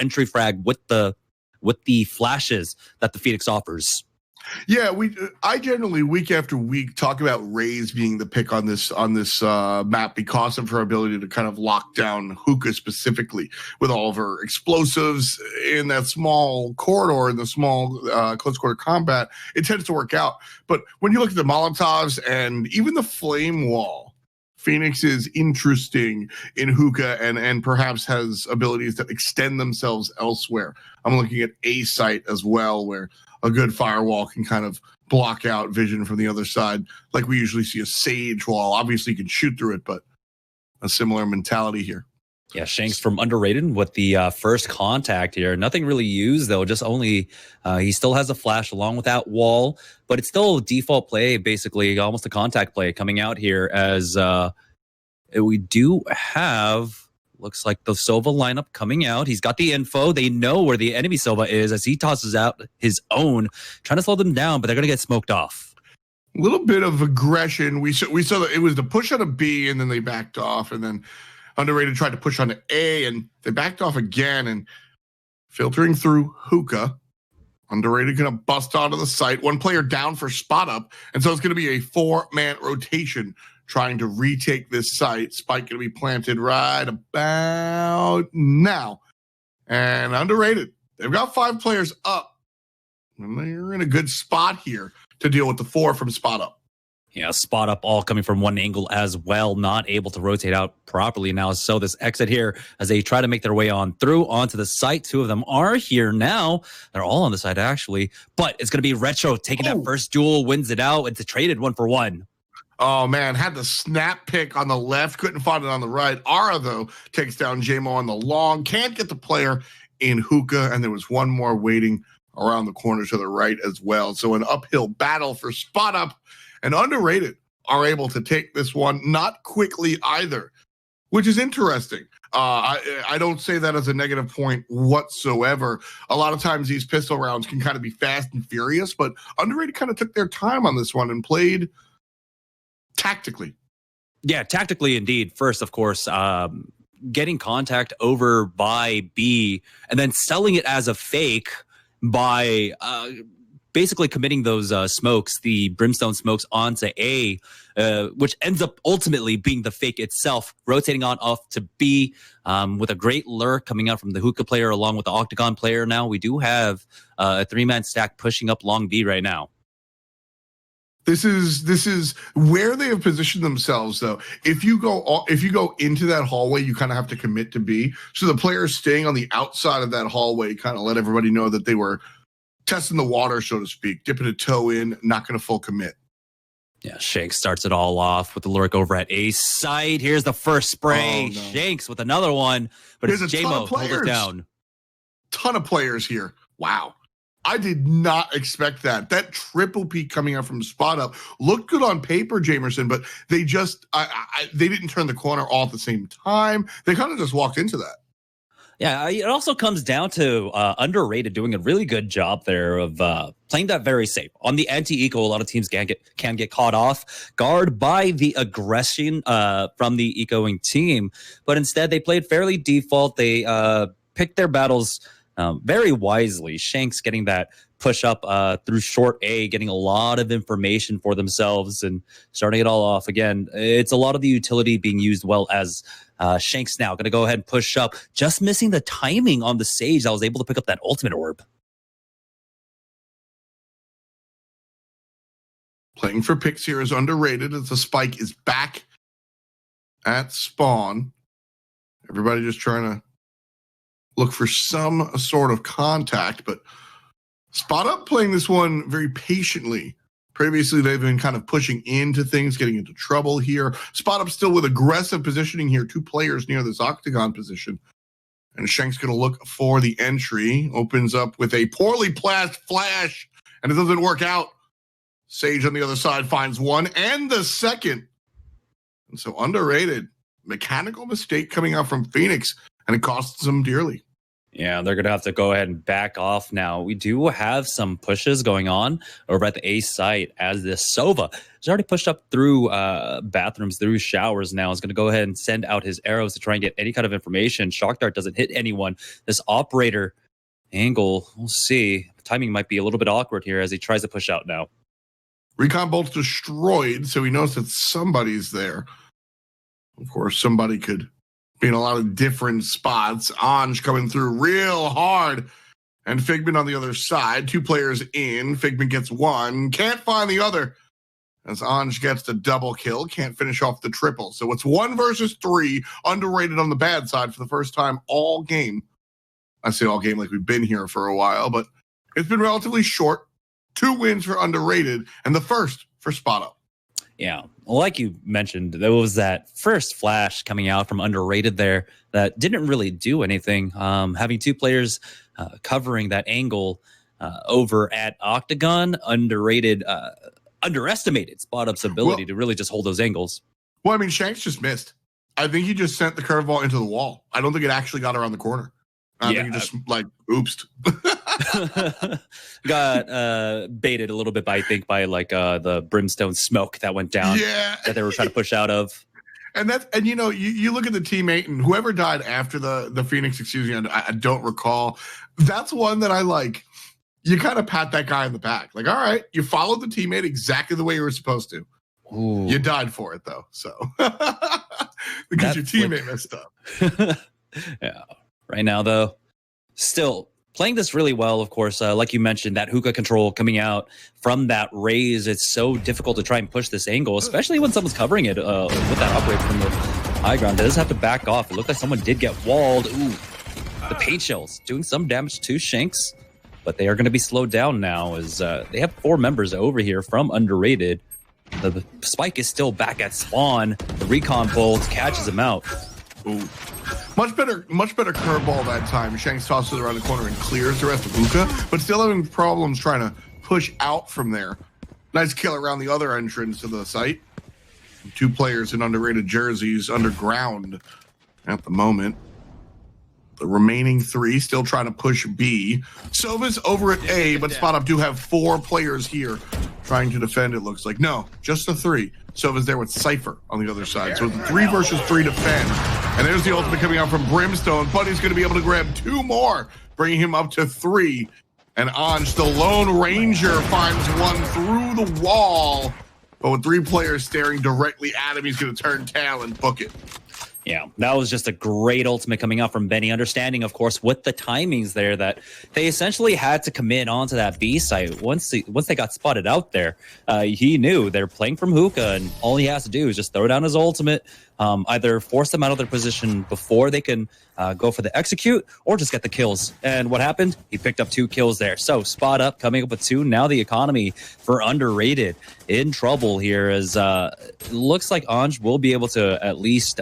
entry frag with the flashes that the Phoenix offers. Yeah, I generally week after week talk about Raze being the pick on this map because of her ability to kind of lock down Hookah specifically with all of her explosives in that small corridor, in the small close quarter combat. It tends to work out. But when you look at the Molotovs and even the Flame Wall, Phoenix is interesting in Hookah and perhaps has abilities that extend themselves elsewhere. I'm looking at A site as well, where a good firewall can kind of block out vision from the other side, like we usually see a Sage wall. Obviously, you can shoot through it, but a similar mentality here. Yeah, Shanks from Underrated with the first contact here. Nothing really used, though, just only he still has a flash along with that wall, but it's still a default play, basically, almost a contact play coming out here as we do have... Looks like the Sova lineup coming out. He's got the info. They know where the enemy Sova is as he tosses out his own, trying to slow them down, but they're going to get smoked off. A little bit of aggression. We saw that it was the push on a B, and then they backed off, and then Underrated tried to push on an A, and they backed off again, and filtering through Hookah. Underrated going to bust onto the site. One player down for spot up, and so it's going to be a 4-man rotation trying to retake this site. Spike going to be planted right about now. And Underrated, they've got 5 players up. And they're in a good spot here to deal with the 4 from spot up. Yeah, spot up all coming from one angle as well, not able to rotate out properly now. So this exit here as they try to make their way on through onto the site. 2 of them are here now. They're all on the side, actually. But it's going to be Retro taking that first duel, wins it out. It's a traded 1-for-1. Oh, man, had the snap pick on the left, couldn't find it on the right. Ara, though, takes down Jamo on the long, can't get the player in Hookah, and there was one more waiting around the corner to the right as well. So an uphill battle for spot up, and Underrated are able to take this one, not quickly either, which is interesting. I don't say that as a negative point whatsoever. A lot of times these pistol rounds can kind of be fast and furious, but Underrated kind of took their time on this one and played tactically. Yeah, tactically indeed. First, of course, getting contact over by B and then selling it as a fake by basically committing those smokes, the brimstone smokes onto A, which ends up ultimately being the fake itself, rotating on off to B with a great lurk coming out from the Hookah player along with the Octagon player. Now we do have a 3-man stack pushing up long B right now. This is where they have positioned themselves, though. If you go into that hallway, you kind of have to commit to B. So the players staying on the outside of that hallway kind of let everybody know that they were testing the water, so to speak, dipping a toe in, not going to full commit. Yeah, Shanks starts it all off with the lurk over at A side. Here's the first spray. Oh, no. Shanks with another one, but it's Jamo hold it down. Ton of players here. Wow. I did not expect that. That triple peak coming out from spot up looked good on paper, Jamerson, but they just they didn't turn the corner all at the same time. They kind of just walked into that. Yeah, it also comes down to Underrated doing a really good job there of playing that very safe. On the anti-eco, a lot of teams can get caught off guard by the aggression from the ecoing team, but instead they played fairly default. They picked their battles very wisely. Shanks getting that push up through short A, getting a lot of information for themselves and starting it all off. Again, it's a lot of the utility being used well as Shanks now going to go ahead and push up, just missing the timing on the Sage that was able to pick up that ultimate orb. Playing for picks here is Underrated as the spike is back at spawn. Everybody just trying to look for some sort of contact, but spot up playing this one very patiently. Previously, they've been kind of pushing into things, getting into trouble here. Spot up still with aggressive positioning here. 2 players near this octagon position. And Shank's going to look for the entry. Opens up with a poorly placed flash, and it doesn't work out. Sage on the other side finds one and the second. And so Underrated. Mechanical mistake coming out from Phoenix, and it costs them dearly. Yeah, they're going to have to go ahead and back off now. We do have some pushes going on over at the A site as this Sova has already pushed up through bathrooms, through showers now. Is going to go ahead and send out his arrows to try and get any kind of information. Shock Dart doesn't hit anyone. This operator angle, we'll see. Timing might be a little bit awkward here as he tries to push out now. Recon bolt's destroyed, so he knows that somebody's there. Of course, somebody could be in a lot of different spots. Anj coming through real hard. And Figment on the other side. 2 players in. Figment gets 1. Can't find the other. As Anj gets the double kill. Can't finish off the triple. So it's 1 versus 3. Underrated on the bad side for the first time all game. I say all game like we've been here for a while, but it's been relatively short. 2 wins for underrated, and the first for Spot Up. Yeah, well, like you mentioned, there was that first flash coming out from underrated there that didn't really do anything. Having 2 players covering that angle over at Octagon, underestimated Spot Up's ability to really just hold those angles. Well, I mean, Shanks just missed. I think he just sent the curveball into the wall. I don't think it actually got around the corner. I think he just, oopsed. Got baited a little bit by the brimstone smoke that went down that they were trying to push out of. And you look at the teammate and whoever died after the Phoenix, excuse me, I don't recall. That's one that I like. You kind of pat that guy in the back. Like, all right, you followed the teammate exactly the way you were supposed to. Ooh. You died for it though. So because your teammate messed up. Yeah. Right now, though, still playing this really well, of course. Like you mentioned, that hookah control coming out from that raise. It's so difficult to try and push this angle, especially when someone's covering it with that operator from the high ground. It does have to back off. It looked like someone did get walled. Ooh, the paint shells doing some damage to Shanks, but they are going to be slowed down now as they have 4 members over here from underrated. The spike is still back at spawn. The recon bolt catches him out. Ooh. Much better curveball that time. Shanks tosses it around the corner and clears the rest of Hookah, but still having problems trying to push out from there. Nice kill around the other entrance to the site. 2 players in underrated jerseys underground at the moment. The remaining 3 still trying to push B. Sova's over at A, but Spot Up do have 4 players here trying to defend, it looks like. No, just the 3. Sova's there with Cypher on the other side. So it's a 3 versus 3 defend. And there's the ultimate coming out from Brimstone. Buddy's going to be able to grab 2 more, bringing him up to 3. And Anj, the Lone Ranger, finds one through the wall. But with 3 players staring directly at him, he's going to turn tail and book it. Yeah, that was just a great ultimate coming out from Benny, understanding, of course, with the timings there that they essentially had to commit onto that B site. Once they got spotted out there, he knew they're playing from hookah, and all he has to do is just throw down his ultimate, either force them out of their position before they can go for the execute, or just get the kills. And what happened? He picked up 2 kills there. So Spot Up coming up with 2. Now the economy for underrated in trouble here, as it looks like Anj will be able to at least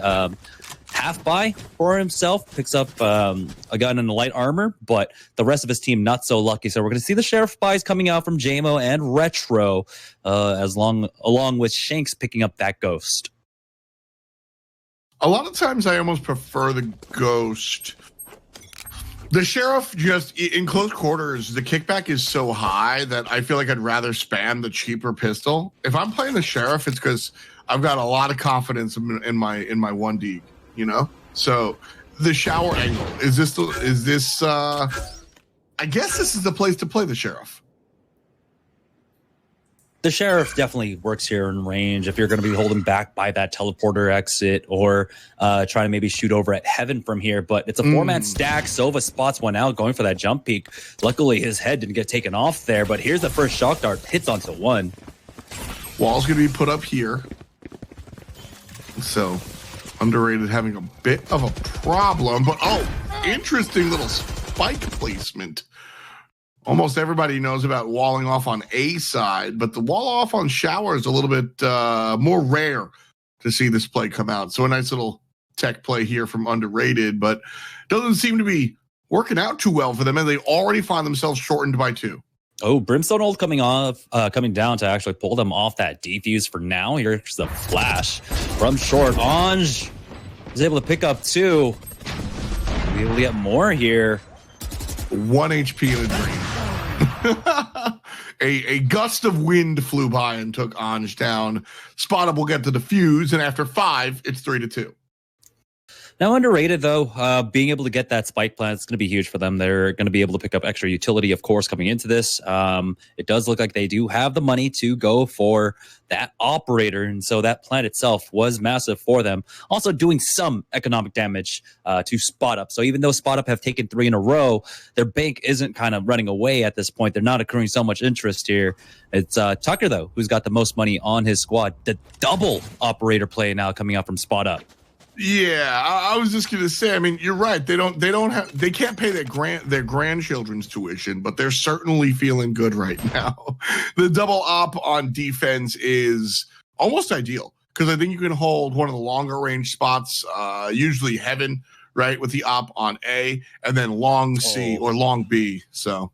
half buy for himself, picks up a gun and a light armor, but the rest of his team not so lucky. So we're going to see the Sheriff buys coming out from Jamo and Retro, along with Shanks picking up that Ghost. A lot of times I almost prefer the Ghost. The Sheriff, just in close quarters, the kickback is so high that I feel like I'd rather spam the cheaper pistol. If I'm playing the Sheriff, it's because I've got a lot of confidence in my 1D, you know? So the shower angle, is this I guess this is the place to play the Sheriff. The Sheriff definitely works here in range if you're going to be holding back by that teleporter exit, or trying to maybe shoot over at Heaven from here. But it's a 4-man stack. Sova spots one out, going for that jump peek. Luckily, his head didn't get taken off there, but here's the first shock dart. Hits onto 1. Wall's going to be put up here. So, underrated having a bit of a problem. But, interesting little spike placement. Almost everybody knows about walling off on A side, but the wall off on shower is a little bit more rare to see this play come out. So a nice little tech play here from underrated, but doesn't seem to be working out too well for them, and they already find themselves shortened by 2. Oh, Brimstone ult coming down to actually pull them off that defuse for now. Here's the flash from short. Anj is able to pick up 2. We'll get more here. 1 HP in a dream. a gust of wind flew by and took Anj down. Spot Up will get the defuse, and after 5, it's 3-2. Now, underrated, though, being able to get that spike plant is going to be huge for them. They're going to be able to pick up extra utility, of course, coming into this. It does look like they do have the money to go for that operator, and so that plant itself was massive for them. Also doing some economic damage to Spot Up. So even though Spot Up have taken 3 in a row, their bank isn't kind of running away at this point. They're not accruing so much interest here. It's Tucker, though, who's got the most money on his squad. The double operator play now coming out from Spot Up. Yeah, I was just gonna say. I mean, you're right. They can't pay their grandchildren's tuition, but they're certainly feeling good right now. The double op on defense is almost ideal because I think you can hold one of the longer range spots, usually heaven, right, with the op on A, and then long C or long B. So,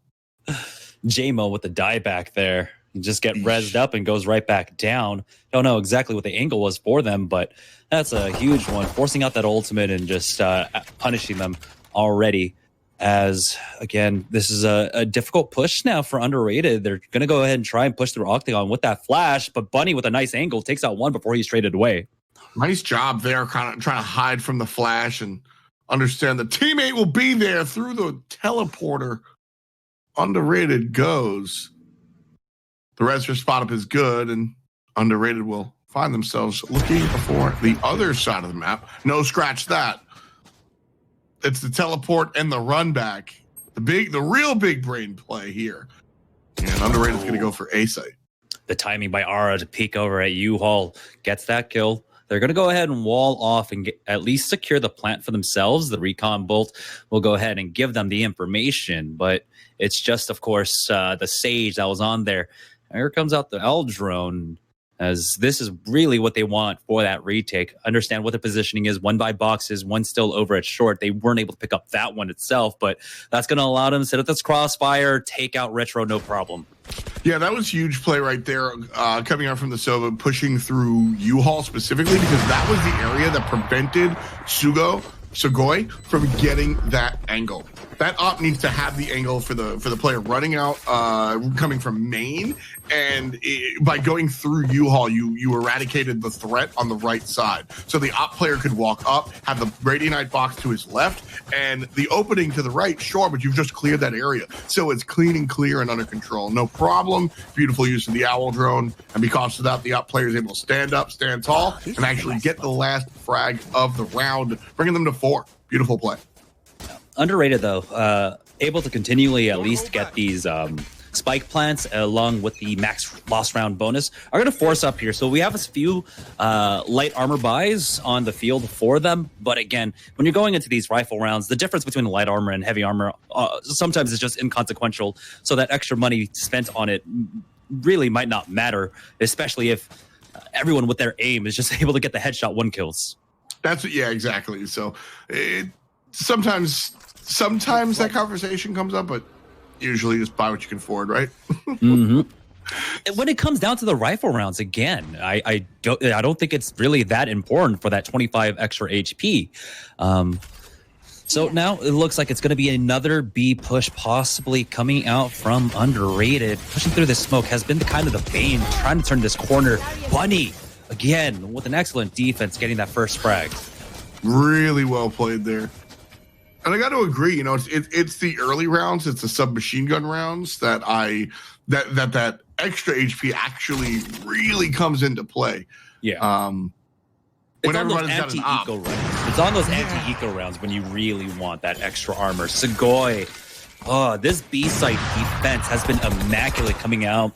JMO with the dieback there. You just get rezzed up and goes right back down. Don't know exactly what the angle was for them, but that's a huge one. Forcing out that ultimate and just punishing them already. As, again, this is a difficult push now for Underrated. They're going to go ahead and try and push through Octagon with that flash, but Bunny with a nice angle takes out one before he's traded away. Nice job there, kind of trying to hide from the flash and understand the teammate will be there through the teleporter. Underrated goes. The res for Spot Up is good, and Underrated will find themselves looking for the other side of the map. No, scratch that. It's the teleport and the run back. The real big brain play here. And Underrated's going to go for A site. The timing by Ara to peek over at U-Haul gets that kill. They're going to go ahead and wall off and at least secure the plant for themselves. The recon bolt will go ahead and give them the information, but it's just, of course, the Sage that was on there. Here comes out the L drone, as this is really what they want for that retake. Understand what the positioning is. One by boxes, one still over at short. They weren't able to pick up that one itself, but that's going to allow them to set up this crossfire, take out Retro, no problem. Yeah, that was huge play right there, coming out from the Sova, pushing through U-Haul specifically, because that was the area that prevented Sugoi from getting that angle. That op needs to have the angle for the player running out, coming from main, and by going through U-Haul, you eradicated the threat on the right side. So the op player could walk up, have the Radianite box to his left, and the opening to the right, sure, but you've just cleared that area. So it's clean and clear and under control. No problem. Beautiful use of the Owl drone, and because of that, the op player is able to stand up, stand tall, and actually get the last frag of the round, bringing them to 4. Beautiful play. Underrated, though, able to continually at least get these spike plants along with the max loss round bonus are going to force up here. So we have a few light armor buys on the field for them. But again, when you're going into these rifle rounds, the difference between the light armor and heavy armor sometimes is just inconsequential. So that extra money spent on it really might not matter, especially if everyone with their aim is just able to get the headshot 1 kills. Yeah, exactly. So sometimes that conversation comes up, but usually just buy what you can afford, right? Mm-hmm. When it comes down to the rifle rounds, again, I don't think it's really that important for that 25 extra HP. So now it looks like it's going to be another B push, possibly coming out from Underrated. Pushing through this smoke has been kind of the bane, trying to turn this corner. Bunny, again, with an excellent defense, getting that first frag. Really well played there. And I got to agree, it's the early rounds, it's the submachine gun rounds that that extra HP actually really comes into play. Yeah. When everybody's got an op. It's on those anti-eco rounds when you really want that extra armor. Sugoi, this B-site defense has been immaculate coming out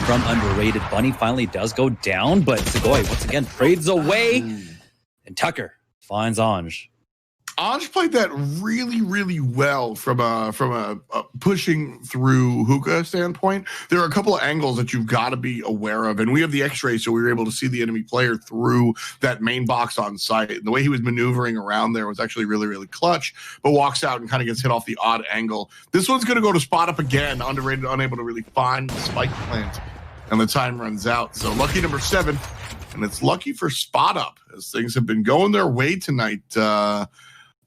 from Underrated. Bunny finally does go down, but Sugoi once again trades away, and Tucker finds Anj. Anj played that really, really well from a pushing through hookah standpoint. There are a couple of angles that you've got to be aware of, and we have the X-ray, so we were able to see the enemy player through that main box on site. And the way he was maneuvering around there was actually really, really clutch, but walks out and kind of gets hit off the odd angle. This one's going to go to Spot Up again. Underrated, unable to really find the spike plant, and the time runs out. So lucky number 7, and it's lucky for Spot Up, as things have been going their way tonight.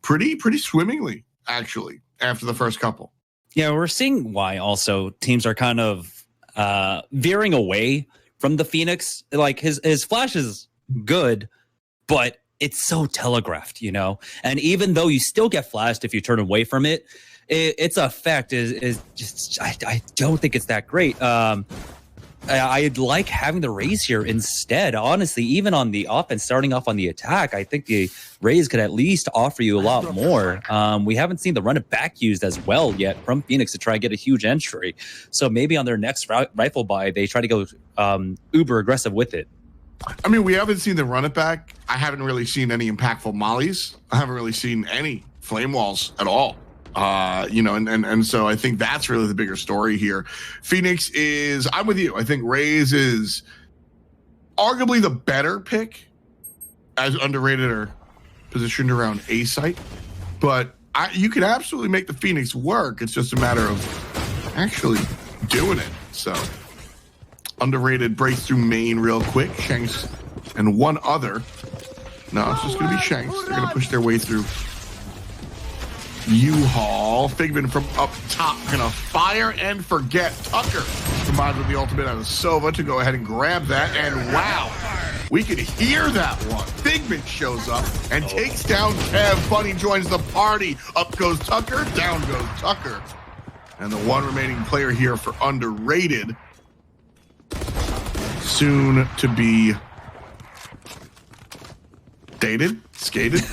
Pretty swimmingly, actually, after the first couple. Yeah, we're seeing why also teams are kind of veering away from the Phoenix. Like his flash is good, but it's so telegraphed, you know. And even though you still get flashed if you turn away from it, its effect is just I don't think it's that great. I'd like having the Rays here instead. Honestly, even on the offense, starting off on the attack, I think the Rays could at least offer you a lot more. We haven't seen the run it back used as well yet from Phoenix to try and get a huge entry. So maybe on their next rifle buy, they try to go uber aggressive with it. I mean, we haven't seen the run it back. I haven't really seen any impactful mollies. I haven't really seen any flame walls at all. You know, and so I think that's really the bigger story here. Phoenix is, I'm with you. I think Rays is arguably the better pick, as underrated or positioned around A site. But you can absolutely make the Phoenix work. It's just a matter of actually doing it. So underrated breaks through main real quick. Shanks and one other. No, it's just going to be Shanks. They're going to push their way through. U-Haul. Figman from up top gonna fire and forget. Tucker combined with the ultimate out of Sova to go ahead and grab that, and wow, we could hear that one. Figman shows up and takes down Kev. Bunny joins the party. Up goes Tucker, down goes Tucker. And the one remaining player here for underrated, soon to be dated, skated,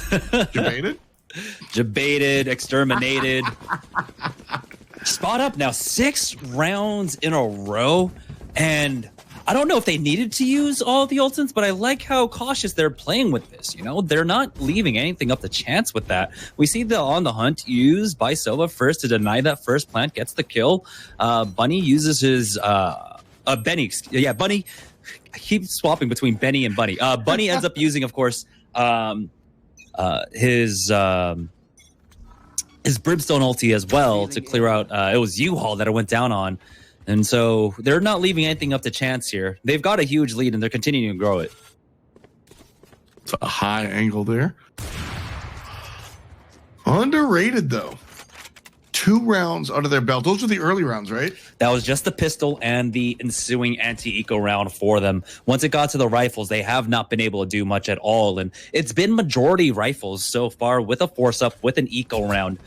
debated. Debated, exterminated. Spot up now 6 rounds in a row, and I don't know if they needed to use all the ultimates, but I like how cautious they're playing with this. You know, they're not leaving anything up to chance with that. We see the on the hunt used by Sova first to deny that first plant, gets the kill. Bunny uses his Benny. Yeah, Bunny. I keep swapping between Benny and Bunny. Bunny ends up using, of course, his brimstone ulti as well to clear out. It was U-Haul that it went down on, and so they're not leaving anything up to chance here. They've got a huge lead and they're continuing to grow it. It's a high angle there. Underrated though. 2 rounds under their belt. Those were the early rounds, right? That was just the pistol and the ensuing anti-eco round for them. Once it got to the rifles, they have not been able to do much at all. And it's been majority rifles so far with a force-up, with an eco round.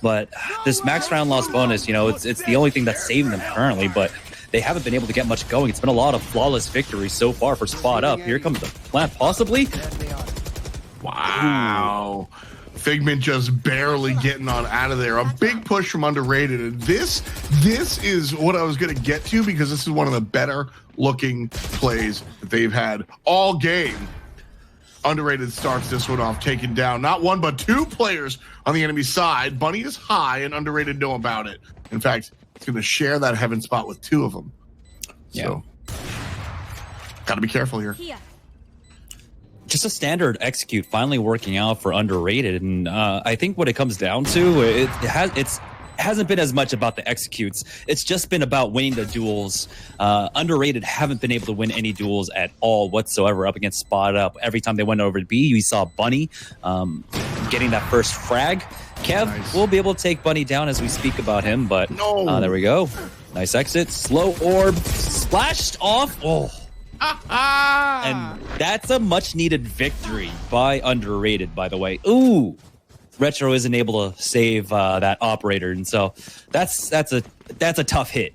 But this max round loss bonus, you know, it's the only thing that's saving them currently. But they haven't been able to get much going. It's been a lot of flawless victories so far for Spot Up. Here comes the plant, possibly. Wow. Figment just barely getting on out of there. A big push from underrated. And this is what I was going to get to, because this is one of the better looking plays that they've had all game. Underrated starts this one off, taking down not one but 2 players on the enemy side. Bunny is high and underrated know about it. In fact, it's going to share that heaven spot with 2 of them. Yeah. So, got to be careful here. Just a standard execute finally working out for underrated, and I think what it comes down to, it hasn't been as much about the executes. It's just been about winning the duels. Underrated haven't been able to win any duels at all whatsoever up against Spot Up. Every time they went over to B, we saw Bunny getting that first frag. Kev will be able to take Bunny down as we speak about him, but there we go. Nice exit. Slow orb. Splashed off. Oh. And that's a much needed victory by underrated, by the way. Ooh, Retro isn't able to save that operator, and so that's a tough hit.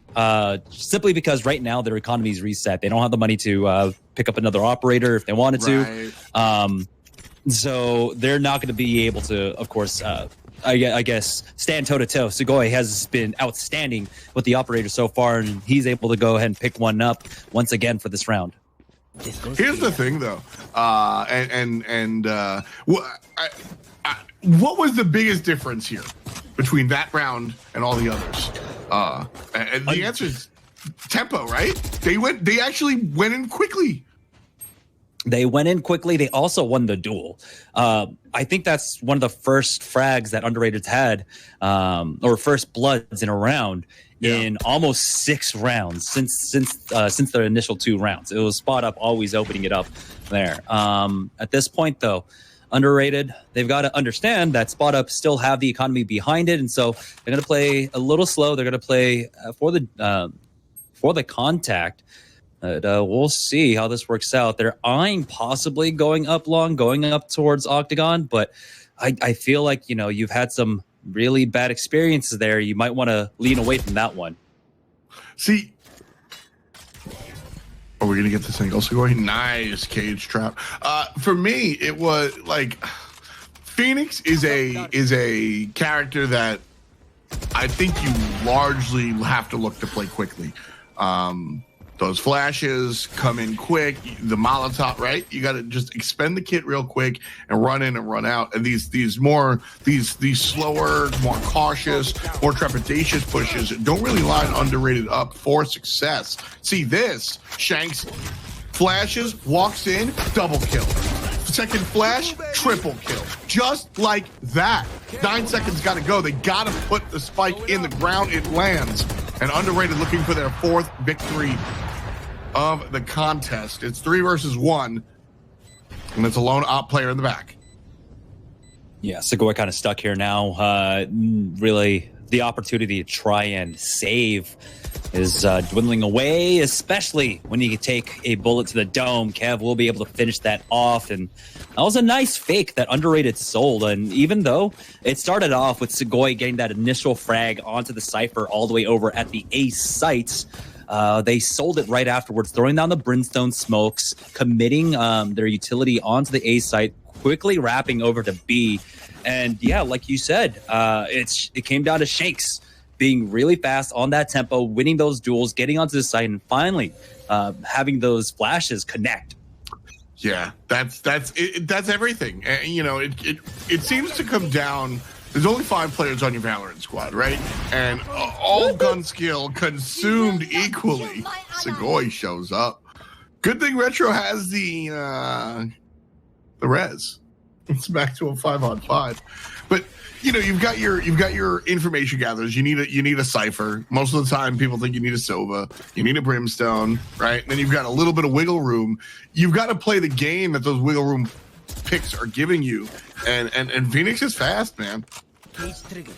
Simply because right now their economy is reset. They don't have the money to pick up another operator if they wanted to. So they're not going to be able to, of course, I guess, stand toe-to-toe. Sugoi has been outstanding with the operator so far, and he's able to go ahead and pick one up once again for this round. Here's the thing, though. What was the biggest difference here between that round and all the others? And the answer is tempo, right? They actually went in quickly. They went in quickly. They also won the duel. I think that's one of the first frags that underrateds had, or first bloods in a round in almost 6 rounds since the initial 2 rounds. It was Spot Up always opening it up there. At this point, though, Underrated. They've got to understand that Spot Up still have the economy behind it, and so they're going to play a little slow. They're going to play for the contact. We'll see how this works out. They're eyeing possibly going up long, going up towards Octagon, but I feel like, you've had some really bad experiences there. You might want to lean away from that one. See, are we going to get this thing also going? Nice cage trap. For me, it was like Phoenix is a character that I think you largely have to look to play quickly. Those flashes come in quick, the Molotov, right? You got to just expend the kit real quick and run in and run out. And these slower, more cautious, more trepidatious pushes don't really line Underrated up for success. See this, Shanks flashes, walks in, double kill. Second flash, triple kill. Just like that. 9 seconds got to go. They got to put the spike in the ground. It lands. And Underrated looking for their 4th victory of the contest. It's 3 versus 1, and it's a lone op player in the back. Yeah, Segoy kind of stuck here now. Really, the opportunity to try and save is dwindling away, especially when you take a bullet to the dome. Kev will be able to finish that off, and that was a nice fake that Underrated sold. And even though it started off with Segoy getting that initial frag onto the Cypher all the way over at the A sites, they sold it right afterwards, throwing down the brimstone smokes, committing their utility onto the A site, quickly wrapping over to B. And yeah, like you said, it came down to Shanks being really fast on that tempo, winning those duels, getting onto the site, and finally having those flashes connect. Yeah, that's everything. It seems to come down. There's only 5 players on your Valorant squad, right? And all gun skill consumed equally. Segoy shows up. Good thing Retro has the res. It's back to a 5-on-5. But you've got your information gatherers. You need a Cypher. Most of the time, people think you need a Sova. You need a Brimstone, right? And then you've got a little bit of wiggle room. You've got to play the game that those wiggle room picks are giving you. And Phoenix is fast, man.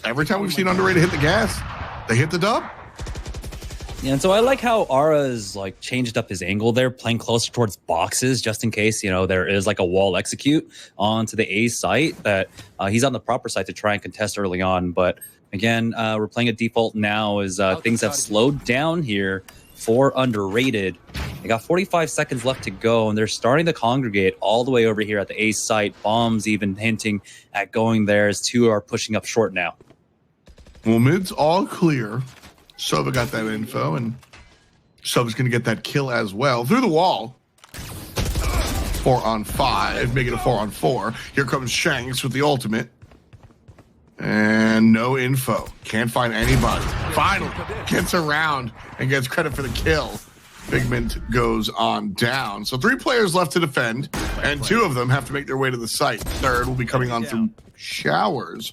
Every time we've seen Underrated hit the gas, they hit the dub. Yeah, and so I like how Ara's changed up his angle there, playing closer towards boxes, just in case there is a wall execute onto the A site, that he's on the proper side to try and contest early on. But again, we're playing a default now as things have slowed down here for Underrated. They got 45 seconds left to go, and they're starting to congregate all the way over here at the A site. Bombs even hinting at going there, as 2 are pushing up short now. Well, mid's all clear. Sova got that info, and Sova's going to get that kill as well. Through the wall. 4-on-5, make it a 4-on-4. Here comes Shanks with the ultimate. And no info. Can't find anybody. Finally gets around and gets credit for the kill. Figment goes on down. So 3 players left to defend, and 2 of them have to make their way to the site. Third will be coming on through showers.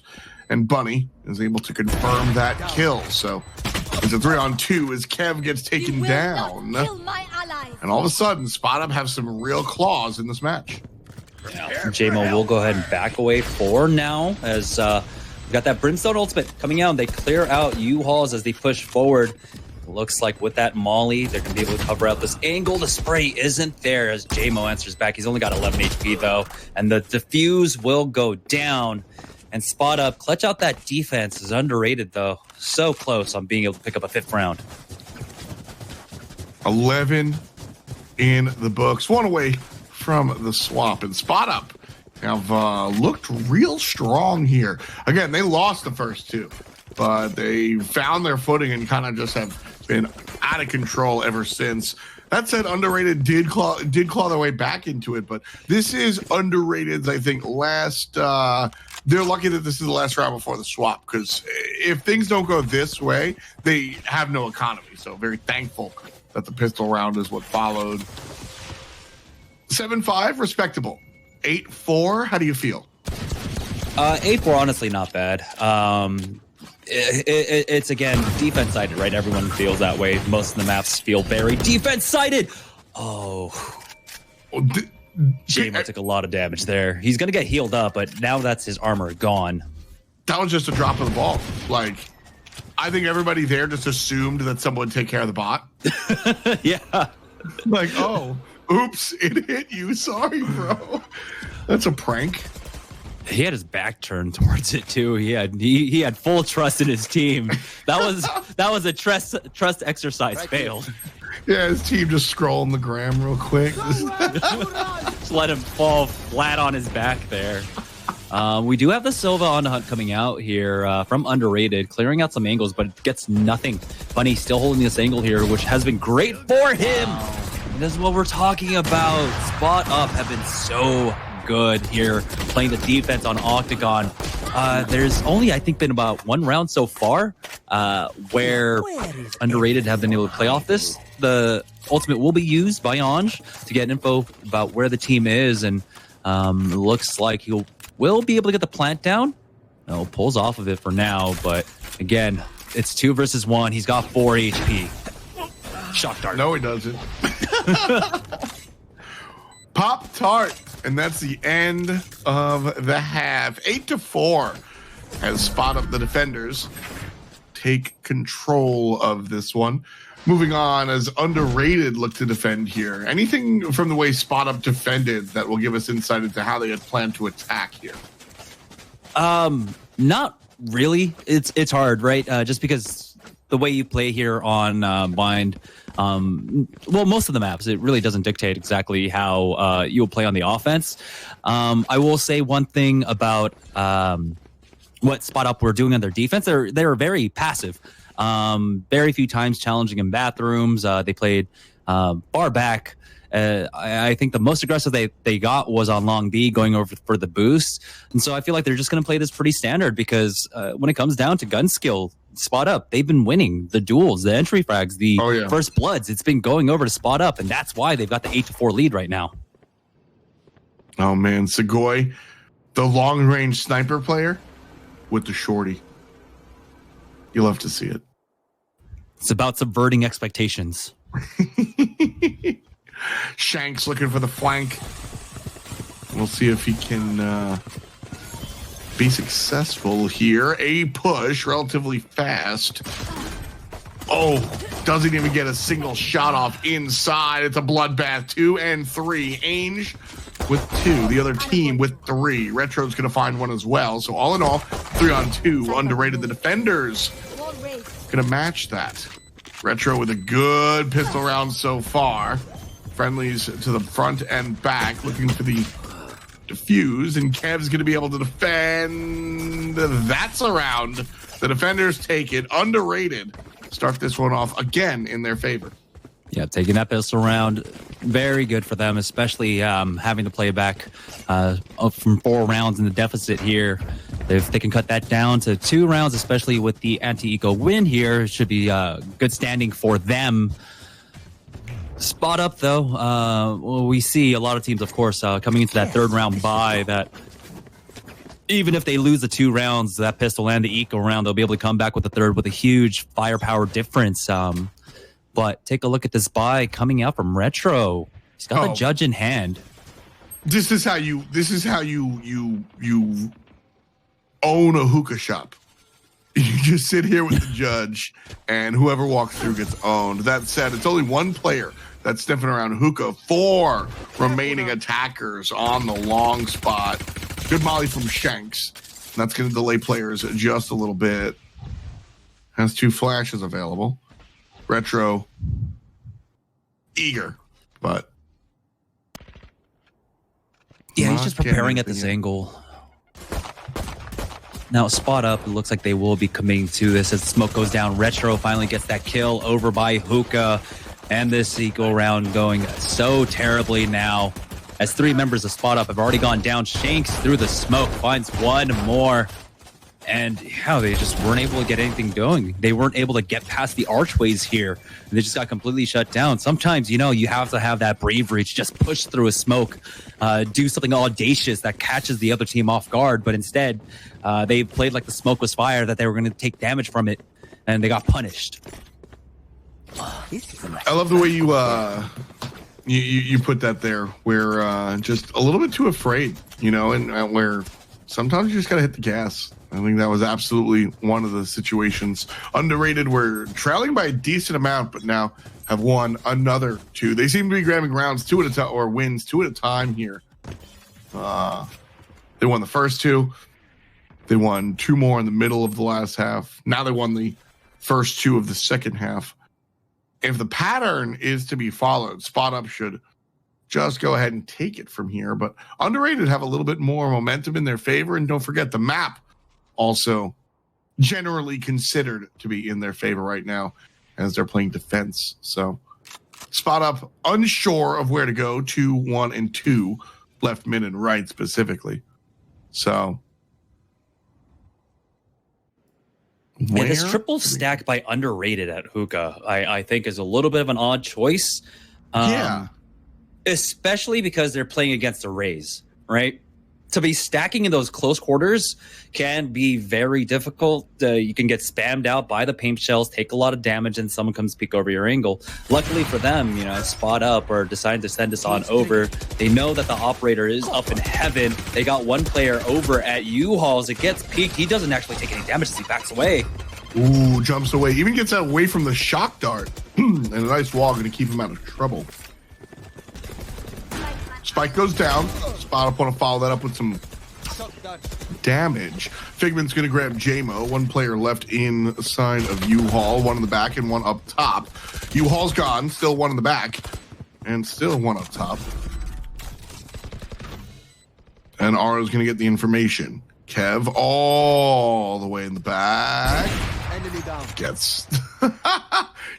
And Bunny is able to confirm that kill. So it's a 3-on-2 as Kev gets taken down. And all of a sudden, Spot Up have some real claws in this match. JMO will go ahead and back away for now, as we've got that Brimstone ultimate coming out, and they clear out U-Hauls as they push forward. Looks like with that Molly, they're going to be able to cover out this angle. The spray isn't there as JMO answers back. He's only got 11 HP, though. And the defuse will go down. And Spot Up, clutch out that defense is Underrated, though. So close on being able to pick up a 5th round. 11 in the books. 1 away from the swap. And Spot Up have looked real strong here. Again, they lost the first 2. But they found their footing and kind of just have been out of control ever since. That said, Underrated did claw their way back into it. But this is Underrated's, I think, last... they're lucky that this is the last round before the swap, because if things don't go this way, they have no economy. So very thankful that the pistol round is what followed. 7-5, respectable. 8-4, how do you feel? 8-4, honestly, not bad. It's again defense sided, right? Everyone feels that way. Most of the maps feel very defense sided. Oh, Jamer took a lot of damage there. He's going to get healed up, but now that's his armor gone. That was just a drop of the ball. Like, I think everybody there just assumed that someone would take care of the bot. Yeah. Like, oh, oops, it hit you. Sorry, bro. That's a prank. He had his back turned towards it too. He had full trust in his team. That was a trust exercise failed. Yeah, his team just scrolling the gram real quick. Just let him fall flat on his back there. We do have the Silva on the hunt coming out here from Underrated, clearing out some angles, but gets nothing. Bunny still holding this angle here, which has been great for him. And this is what we're talking about. Spot Up have been so good here, playing the defense on Octagon. There's only, I think, been about one round so far where Underrated have been able to play off this. The ultimate will be used by Ange to get info about where the team is, and it looks like he will be able to get the plant down. No, pulls off of it for now, but again, it's 2 versus 1. He's got 4 HP. Shock dart. No, he doesn't. Pop Tart, and that's the end of the half. 8-4 as Spot Up the defenders take control of this one. Moving on, as Underrated look to defend here. Anything from the way Spot Up defended that will give us insight into how they had planned to attack here? Not really. It's hard, right? Just because the way you play here on Bind, well, most of the maps, it really doesn't dictate exactly how you'll play on the offense. I will say one thing about what Spot Up were doing on their defense. They're very passive. Very few times challenging in bathrooms. They played far back. I think the most aggressive they got was on long B, going over for the boost. And so I feel like they're just going to play this pretty standard because when it comes down to gun skill, Spot Up, they've been winning the duels, the entry frags, the first bloods. It's been going over to Spot Up, and that's why they've got the 8-4 lead right now. Oh, man. Segoy, the long-range sniper player with the shorty. You'll have to see it. It's about subverting expectations. Shanks looking for the flank. We'll see if he can be successful here. A push relatively fast. Oh, doesn't even get a single shot off inside. It's a bloodbath. 2 and 3. Ainge with 2. The other team with 3. Retro's going to find one as well. So all in all, 3 on 2. Underrated. The defenders going to match that. Retro with a good pistol round so far. Friendlies to the front and back, looking for the defuse, and Kev's going to be able to defend. That's a round. The defenders take it. Underrated. Start this one off again in their favor. Yeah, taking that pistol round, very good for them, especially having to play back up from 4 rounds in the deficit here. If they can cut that down to 2 rounds, especially with the anti-eco win here, it should be good standing for them. Spot Up, though, well, we see a lot of teams, of course, coming into that 3rd round bye that even if they lose the 2 rounds, that pistol and the eco round, they'll be able to come back with the 3rd with a huge firepower difference. But take a look at this buy coming out from Retro. He's got the judge in hand. This is how you own a hookah shop. You just sit here with the judge, and whoever walks through gets owned. That said, it's only 1 player that's sniffing around hookah. 4 remaining attackers on the long spot. Good molly from Shanks. That's going to delay players just a little bit. Has 2 flashes available. Retro, eager, but yeah, he's just preparing at this angle. Now, Spot Up, it looks like they will be committing to this as the smoke goes down. Retro finally gets that kill over by Hookah, and this eco round going so terribly now as 3 members of Spot Up have already gone down. Shanks through the smoke finds 1 more. And yeah, they just weren't able to get anything going. They weren't able to get past the archways here. They just got completely shut down. Sometimes, you have to have that bravery to just push through a smoke, do something audacious that catches the other team off guard. But instead, they played like the smoke was fire, that they were going to take damage from it, and they got punished. I love the way You put that there where just a little bit too afraid, you know, and where sometimes you just got to hit the gas. I think that was absolutely one of the situations. Underrated, we're trailing by a decent amount, but now have won another 2. They seem to be grabbing rounds 2 at a time, or wins 2 at a time here. They won the first 2. They won 2 more in the middle of the last half. Now they won the first 2 of the second half. If the pattern is to be followed, Spot Up should just go ahead and take it from here. But Underrated have a little bit more momentum in their favor. And don't forget, the map also generally considered to be in their favor right now as they're playing defense. So Spot Up unsure of where to go. 2, 1, and 2 left, mid, and right specifically. So yeah, this triple stack by Underrated at Hookah, I think, is a little bit of an odd choice. Especially because they're playing against the Rays, right? To be stacking in those close quarters can be very difficult. You can get spammed out by the paint shells, take a lot of damage, and someone comes peek over your angle. Luckily for them, you know, Spot Up or decided to send us on over. They know that the operator is up in heaven. They got one player over at U-Hauls. It gets peeked. He doesn't actually take any damage as he backs away. Ooh, jumps away. Even gets that away from the shock dart. And a nice wall going to keep him out of trouble. Spike goes down. Spot Up want to follow that up with some damage. Figment's going to grab JMO. One player left inside of U-Haul. One in the back and one up top. U-Haul's gone. Still one in the back. And still one up top. And Ara's going to get the information. Kev all the way in the back. Enemy down. Gets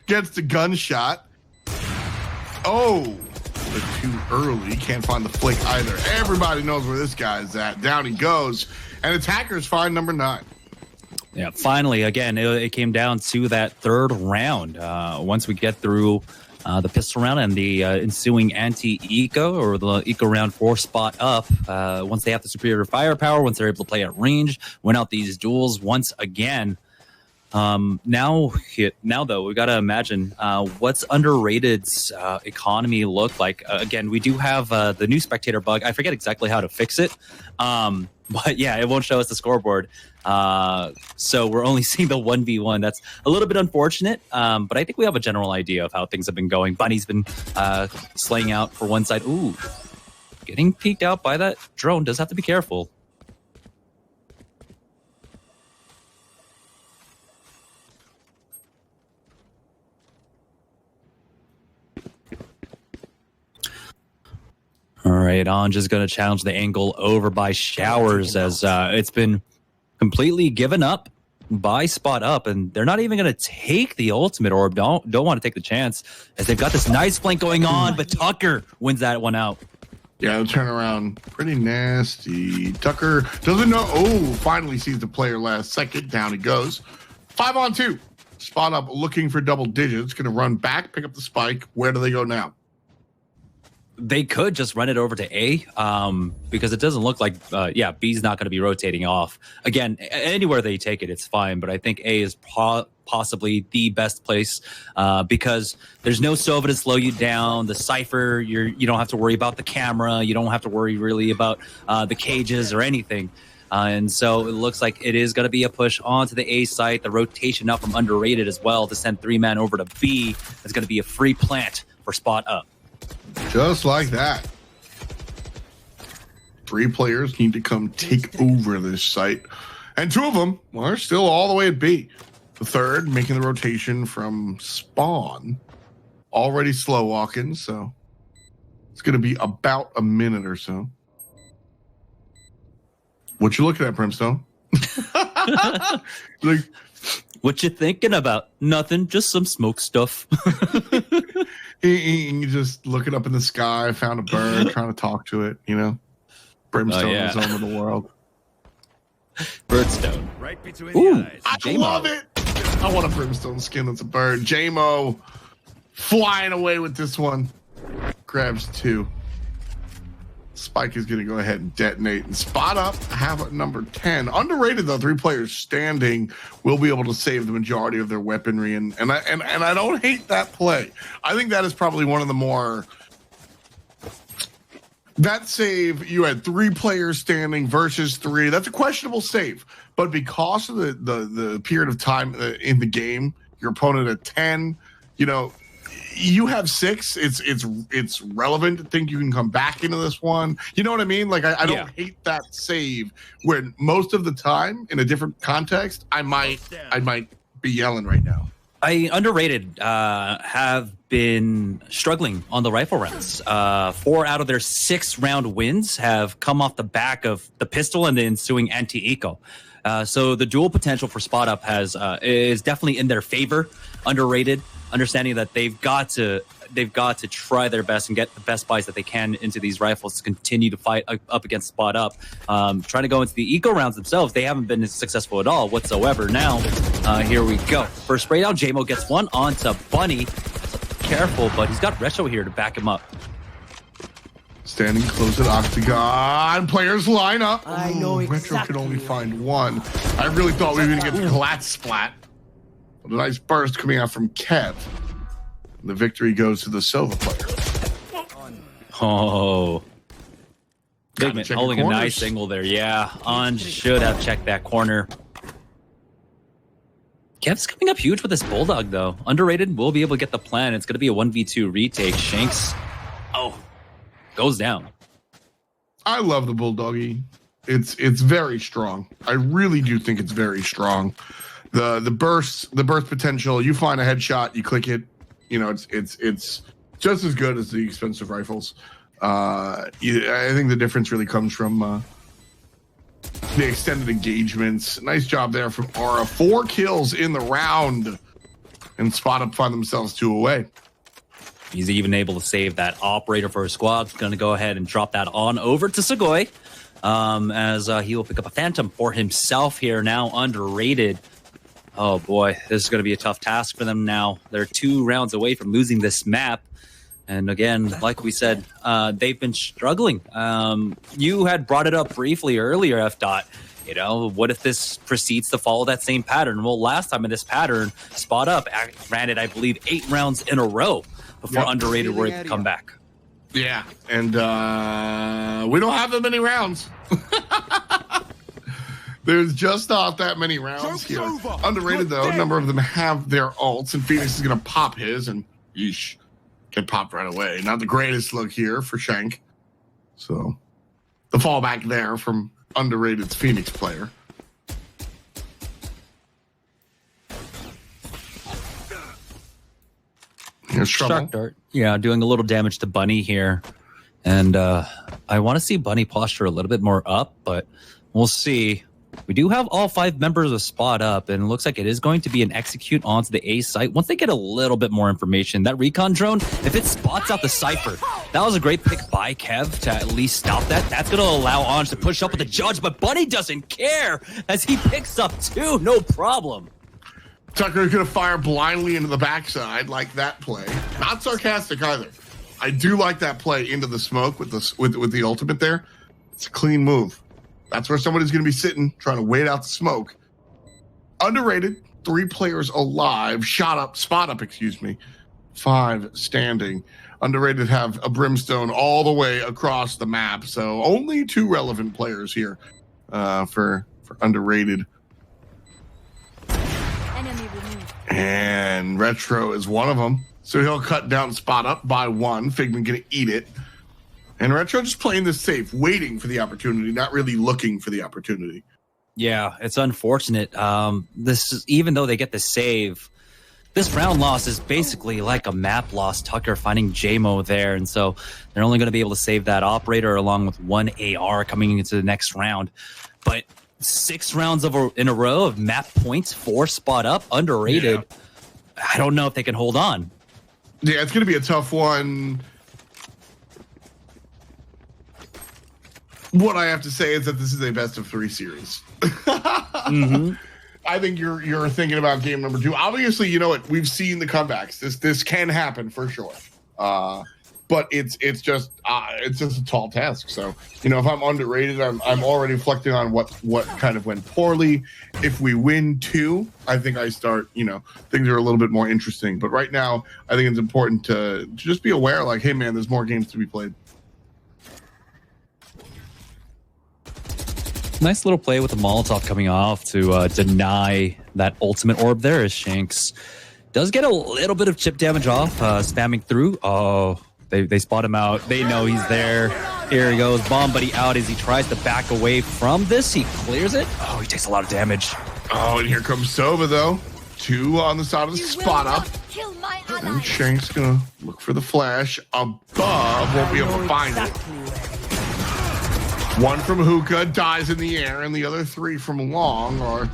the gunshot. Oh. Too early. Can't find the flick either. Everybody knows where this guy's at. Down he goes. And attackers find number 9. Yeah, finally, again, it came down to that third round. Once we get through the pistol round and the ensuing anti-eco or the eco round for Spot Up, once they have the superior firepower, once they're able to play at range, win out these duels once again. Now though, we got to imagine what's Underrated's economy look like. Again, we do have the new spectator bug. I forget exactly how to fix it, but yeah, it won't show us the scoreboard. So we're only seeing the 1v1. That's a little bit unfortunate, but I think we have a general idea of how things have been going. Bunny's been slaying out for one side. Ooh, getting peeked out by that drone. Does have to be careful. All right, Anja's going to challenge the angle over by Showers as it's been completely given up by Spot Up, and they're not even going to take the ultimate orb. Don't want to take the chance as they've got this nice flank going on, but Tucker wins that one out. Yeah, the turnaround pretty nasty. Tucker doesn't know. Oh, finally sees the player last second. Down he goes. 5-on-2. Spot Up looking for double digits. Going to run back, pick up the spike. Where do they go now? They could just run it over to A because it doesn't look like, B's not going to be rotating off. Again, anywhere they take it, it's fine. But I think A is possibly the best place because there's no Sova to slow you down. The Cypher, you don't have to worry about the camera. You don't have to worry really about the cages or anything. And so it looks like it is going to be a push onto the A site. The rotation up from Underrated as well to send 3-man over to B. It's going to be a free plant for Spot Up. Just like that. 3 players need to come take over this site. And 2 of them are still all the way at B. The third making the rotation from spawn. Already slow walking, so it's going to be about a minute or so. What you looking at, Brimstone? Like, what you thinking about? Nothing, just some smoke stuff. he just looking up in the sky, found a bird, trying to talk to it, you know? Brimstone is on with the world. Birdstone. Right between the eyes. I love it. I want a Brimstone skin that's a bird. JMO flying away with this one. Grabs 2. Spike is going to go ahead and detonate and Spot Up. Have number 10. Underrated though, 3 players standing will be able to save the majority of their weaponry, and I don't hate that play. I think that is probably one of the more That save, you had 3 players standing versus 3. That's a questionable save, but because of the period of time in the game, your opponent at 10, you know, you have 6. It's relevant to think you can come back into this one. You know what I mean? Like I don't hate that save. When most of the time in a different context, I might be yelling right now. Underrated have been struggling on the rifle rounds. 4 out of their 6 round wins have come off the back of the pistol and the ensuing anti-eco. So the dual potential for spot up is definitely in their favor. Underrated, understanding that they've got to try their best and get the best buys that they can into these rifles to continue to fight up against spot up. Trying to go into the eco rounds themselves, they haven't been successful at all whatsoever. Now, here we go. First spray down, JMO gets one onto Bunny. Careful, but he's got Retro here to back him up. Standing close at Octagon. Players line up. I know exactly. Retro could only find one. I really thought we were going to get the Collat splat. But a nice burst coming out from Kev. The victory goes to the Silva player. Oh. Bigman holding a nice angle there. Yeah, On should have checked that corner. Kev's coming up huge with this Bulldog, though. Underrated will be able to get the plan. It's going to be a 1v2 retake. Shanks, goes down. I love the Bulldoggy. It's very strong. I really do think it's very strong. The burst potential. You find a headshot, you click it. You know, it's just as good as the expensive rifles. I think the difference really comes from the extended engagements. Nice job there from Aura. 4 kills in the round, and Spot Up find themselves 2 away. He's even able to save that operator for his squad. Going to go ahead and drop that on over to Segoy, as he will pick up a Phantom for himself here. Now underrated. Oh boy, this is going to be a tough task for them now. They're 2 rounds away from losing this map. And again, like we said, they've been struggling. You had brought it up briefly earlier, F-Dot. You know, what if this proceeds to follow that same pattern? Well, last time in this pattern, Spot Up ran it, I believe, 8 rounds in a row before Underrated were able to come back. Yeah, and we don't have that many rounds. There's just not that many rounds here. Underrated, though. A number of them have their ults, and Phoenix is going to pop his, and yeesh, get popped right away. Not the greatest look here for Shank. So, the fallback there from Underrated's Phoenix player. Here's Trouble. Shark Dart. Yeah, doing a little damage to Bunny here. And I want to see Bunny posture a little bit more up, but we'll see. We do have all 5 members of Spot Up, and it looks like it is going to be an execute onto the A site. Once they get a little bit more information, that recon drone, if it spots out the Cypher, that was a great pick by Kev to at least stop that. That's going to allow Anj to push up with the Judge, but Bunny doesn't care as he picks up 2, no problem. Tucker's going to fire blindly into the backside like that play. Not sarcastic either. I do like that play into the smoke with the ultimate there. It's a clean move. That's where somebody's going to be sitting, trying to wait out the smoke. Underrated, 3 players alive, Spot Up, 5 standing. Underrated have a Brimstone all the way across the map, so only 2 relevant players here for Underrated. And Retro is one of them, so he'll cut down Spot Up by 1. Figment going to eat it. And Retro just playing this safe, waiting for the opportunity, not really looking for the opportunity. Yeah, it's unfortunate. This is, even though they get the save, this round loss is basically like a map loss. Tucker finding JMO there, and so they're only going to be able to save that operator along with 1 AR coming into the next round. But 6 rounds in a row of map points for Spot Up, Underrated. Yeah. I don't know if they can hold on. Yeah, it's going to be a tough one. What I have to say is that this is a best of 3 series. Mm-hmm. I think you're thinking about game number 2. Obviously, you know what? We've seen the comebacks. This can happen for sure. But it's just a tall task. So, you know, if I'm Underrated, I'm already reflecting on what kind of went poorly. If we win 2, I think I start, you know, things are a little bit more interesting. But right now, I think it's important to just be aware, like, hey man, there's more games to be played. Nice little play with the Molotov coming off to deny that ultimate orb there as Shanks does get a little bit of chip damage off, spamming through. Oh, they spot him out. They know he's there. Here he goes. Bomb buddy out as he tries to back away from this. He clears it. Oh, he takes a lot of damage. Oh, and here comes Sova, though. 2 on the side of the spot up. And Shank's gonna look for the flash above. Won't be able to find it. 1 from Hookah dies in the air, and the other 3 from Long are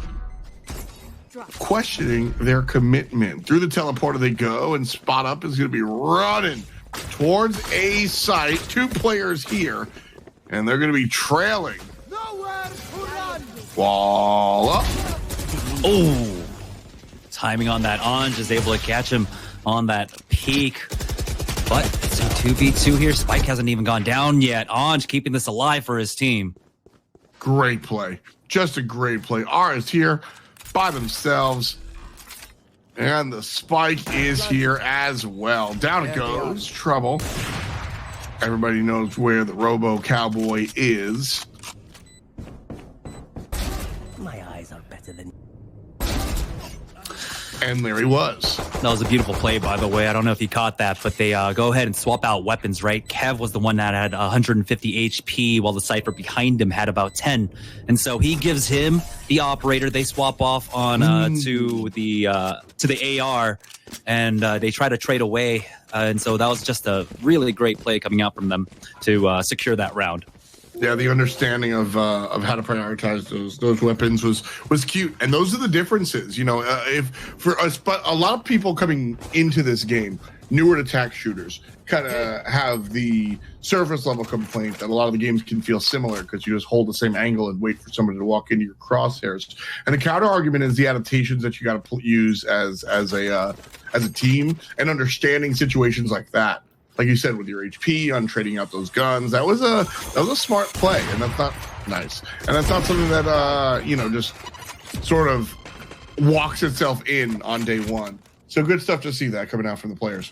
questioning their commitment. Through the teleporter they go, and Spot Up is going to be running towards a site. 2 players here, and they're going to be trailing. Wall up. Oh, timing on that. Anj is able to catch him on that peak. But it's a 2v2 here. Spike hasn't even gone down yet. Anj keeping this alive for his team. Great play. Just a great play. R is here by themselves. And the Spike is here as well. Down it goes. Trouble. Everybody knows where the Robo Cowboy is. My eyes are better than... And there he was. That was a beautiful play, by the way. I don't know if you caught that, but they go ahead and swap out weapons, right? Kev was the one that had 150 HP, while the Cypher behind him had about 10. And so he gives him the operator. They swap off on to the AR, and they try to trade away. And so that was just a really great play coming out from them to secure that round. Yeah, the understanding of how to prioritize those weapons was cute, and those are the differences. You know, if for us, but a lot of people coming into this game, newer attack shooters, kind of have the surface level complaint that a lot of the games can feel similar because you just hold the same angle and wait for somebody to walk into your crosshairs. And the counter argument is the adaptations that you got to use as a team and understanding situations like that. Like you said, with your HP on trading out those guns, that was a smart play, and that's not nice. And that's not something that just sort of walks itself in on day one. So good stuff to see that coming out from the players.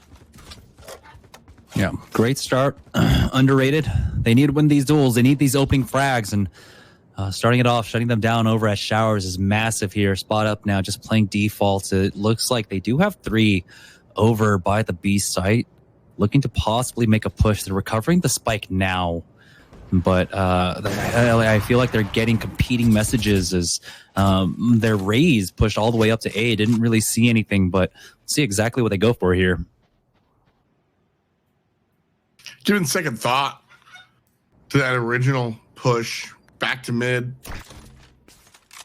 Yeah, great start. Underrated. They need to win these duels. They need these opening frags, and starting it off, shutting them down over at Showers is massive here. Spot Up now, just playing defaults. It looks like they do have 3 over by the B site, looking to possibly make a push. They're recovering the Spike now, but I feel like they're getting competing messages as their Rays pushed all the way up to A. Didn't really see anything, but see exactly what they go for here. Giving second thought to that original push back to mid.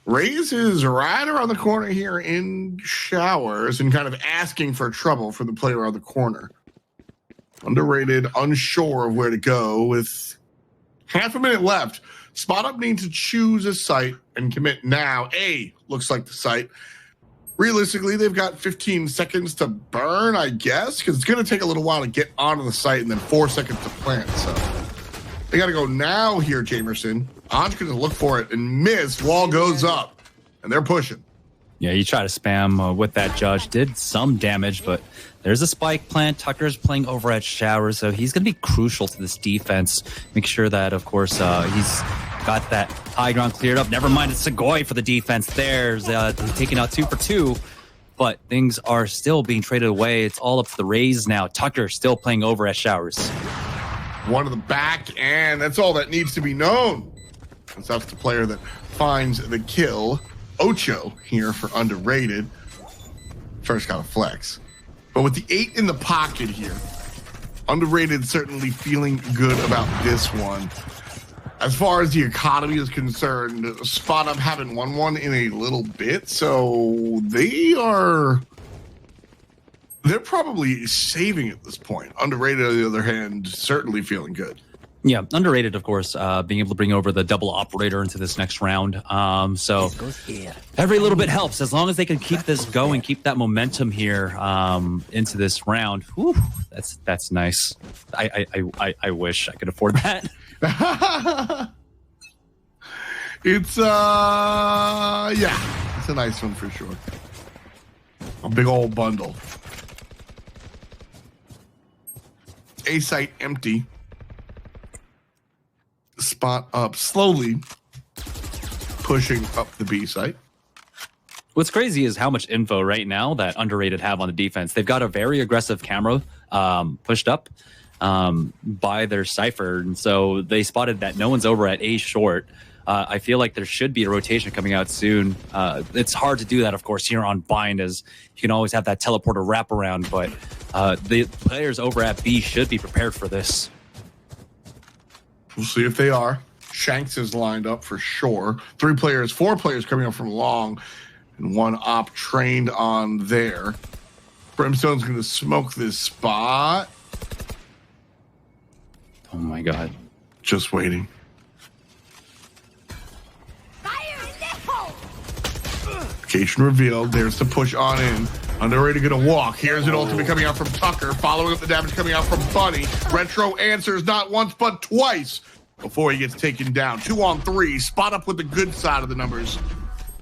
Rays is right around the corner here in Showers and kind of asking for trouble for the player around the corner. Underrated, unsure of where to go with half a minute left. Spot Up needs to choose a site and commit now. A looks like the site. Realistically, they've got 15 seconds to burn, I guess, because it's going to take a little while to get onto the site and then 4 seconds to plant. So they got to go now here, Jamerson. Anj going to look for it and missed. Wall goes up, and they're pushing. Yeah, you try to spam with that Judge. Did some damage, but there's a Spike plant. Tucker's playing over at Showers, so he's going to be crucial to this defense. Make sure that, of course, he's got that high ground cleared up. Never mind, it's Segoy for the defense. There's taking out 2 for 2, but things are still being traded away. It's all up to the Rays now. Tucker still playing over at Showers. One to the back, and that's all that needs to be known. That's the player that finds the kill. Ocho here for Underrated. First got a flex. But with the 8 in the pocket here, Underrated certainly feeling good about this one. As far as the economy is concerned, Spot Up haven't won one in a little bit, so they're probably saving at this point. Underrated, on the other hand, certainly feeling good. Yeah, Underrated, of course, being able to bring over the double operator into this next round. So every little bit helps as long as they can keep this going, keep that momentum here into this round. Whew, that's nice. I wish I could afford that. It's a nice one for sure. A big old bundle. A site empty. Spot Up slowly pushing up the B site. What's crazy is how much info right now that Underrated have on the defense. They've got a very aggressive camera pushed up by their Cypher. And so they spotted that no one's over at A short. I feel like there should be a rotation coming out soon. It's hard to do that, of course, here on Bind, as you can always have that teleporter wraparound, but the players over at B should be prepared for this. We'll see if they are. Shanks is lined up for sure. 4 players coming up from long, and 1 op trained on there. Brimstone's going to smoke this spot. Oh my god. Just waiting. Location revealed. There's the push on in. Underrated going to walk. Here's an ultimate coming out from Tucker, following up the damage coming out from Bunny. Retro answers not once but twice before he gets taken down. 2 on 3. Spot up with the good side of the numbers.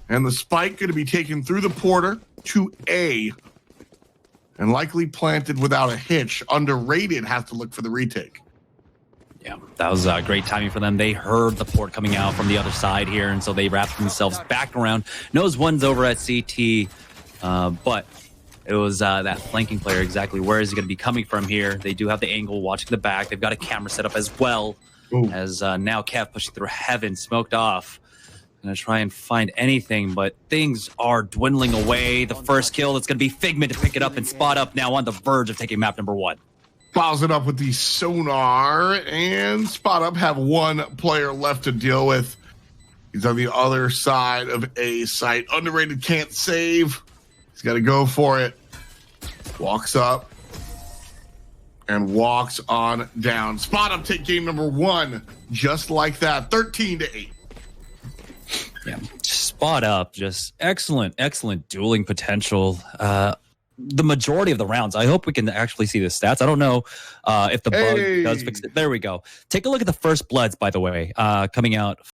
And the spike going to be taken through the porter to A. And likely planted without a hitch. Underrated has to look for the retake. Yeah, that was great timing for them. They heard the port coming out from the other side here, and so they wrapped themselves back around. Knows one's over at CT, but it was that flanking player exactly. Where is he going to be coming from here? They do have the angle watching the back. They've got a camera set up as well. Ooh. As now Kev pushing through heaven, smoked off. Going to try and find anything, but things are dwindling away. The first kill, that's going to be Figment to pick it up and spot up now on the verge of taking map number 1. Fouls it up with the sonar, and Spot Up have 1 player left to deal with. He's on the other side of A site. Underrated can't save. He's got to go for it. Walks up and walks on down. Spot Up take game number 1 just like that. 13-8. Yeah, Spot Up, just excellent dueling potential. The majority of the rounds, I hope we can actually see the stats. I don't know if the bug does fix it. There we go. Take a look at the first bloods, by the way, coming out